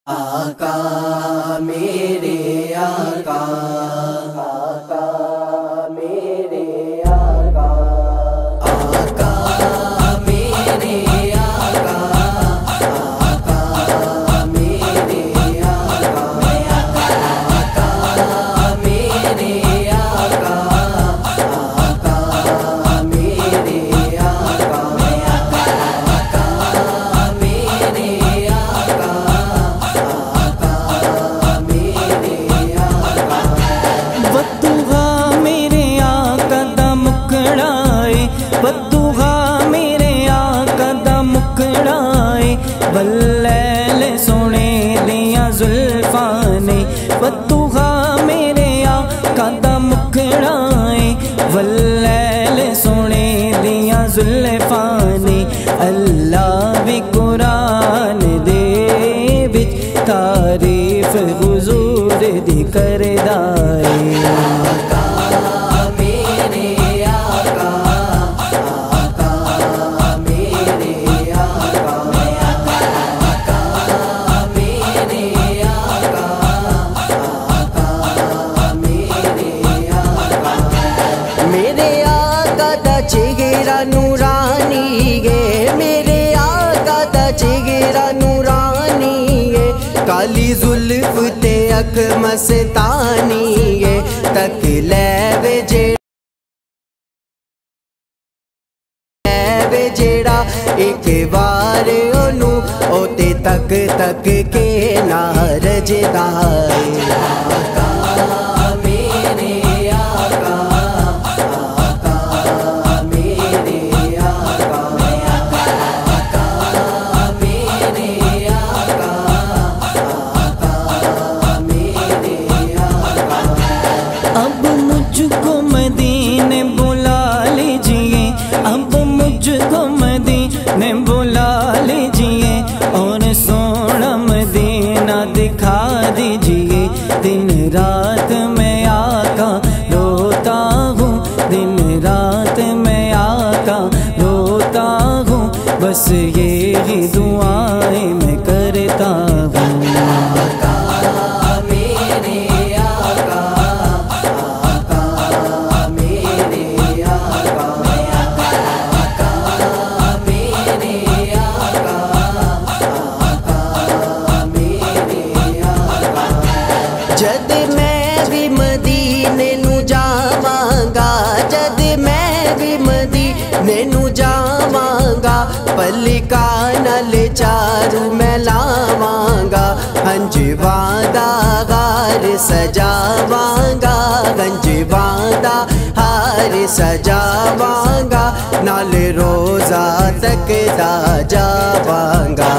आका मेरे आका, आका मेरे आका, आका मेरे आका, आका मेरे आका, आका मेरे आका, आका मेरे आका, आका मेरे आका, बदुआ मेरे आका दा मुकड़ाए, बदुआ मेरे आका दा मुकड़ाए, बल्लैल सोने दियां जुल्फां ने, बदुआ मेरे आका दा मुकड़ाए, बल्लैल सोने दियां जुल्फां ने। अल्लाह भी कुरान दे विच तारीफ हुजूर दी करदा है। चेहरा नूरानी गे, मेरे आका दा चेहरा नूरानी गे, काली जुल्फ ते अख मस्तानी गे, तक ले जेड़ा एक बार ओनू ओते तक तक के ना रजदा है। अब मुझको मदीने बुला लीजिए, अब मुझको मदीने बुला लीजिए, और सोना मदीना दिखा दीजिए। दिन रात मैं आका रोता हूँ, दिन रात मैं आका रोता हूँ, बस यही दुआएं मैं करता हूँ। जद मैं भी मदीने नू जावांगा, जद मैं भी मदीने नू जावांगा, पलिका नल चारू मैं लावांगा, हंजवां दा हार सजावांगा, हंजवां दा हार सजावांगा, नाल रोजा तक दा जावांगा।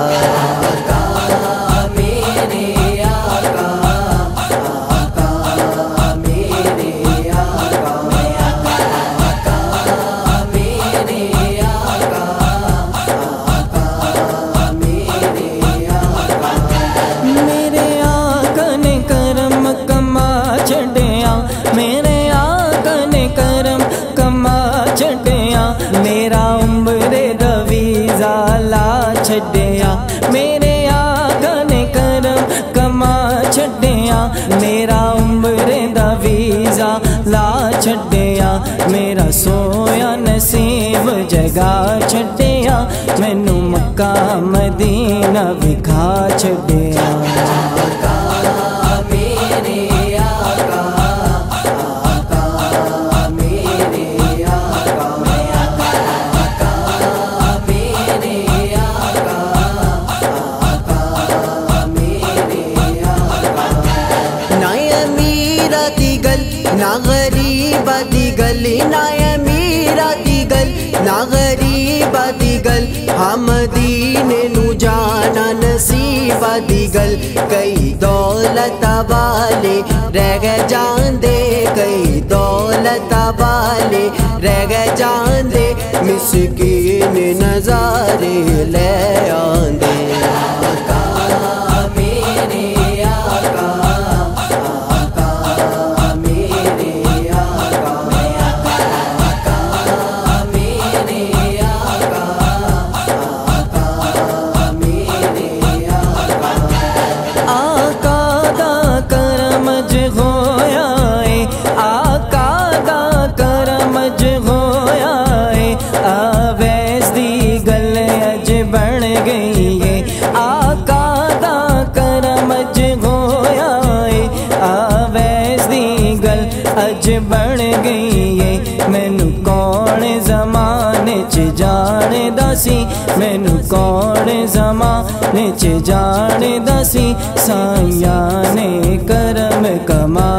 मेरे आका ने करम कमा छड्डिया, मेरा उम्रे दा वीज़ा ला छड्डिया, मेरे आका ने करम कमा छड्डिया, मेरा उम्रे दा वीज़ा ला छड्डिया, मेरा सोया नसीब जगा छड्डिया, मैनू मक्का मदीना विखा छड्डिया। ना गरीबा दी गल, ना अमीरा दी गल, ना गरीबा दी गल, हम मदीने नू जाना नसीबा दी गल, कई दौलत वाले रह जांदे, कई दौलत वाले रह जांदे, मिसकीन नजारे ले आंदे। सी मैनू कौन ज़माने च जाने दा सी साईयां ने करम कमा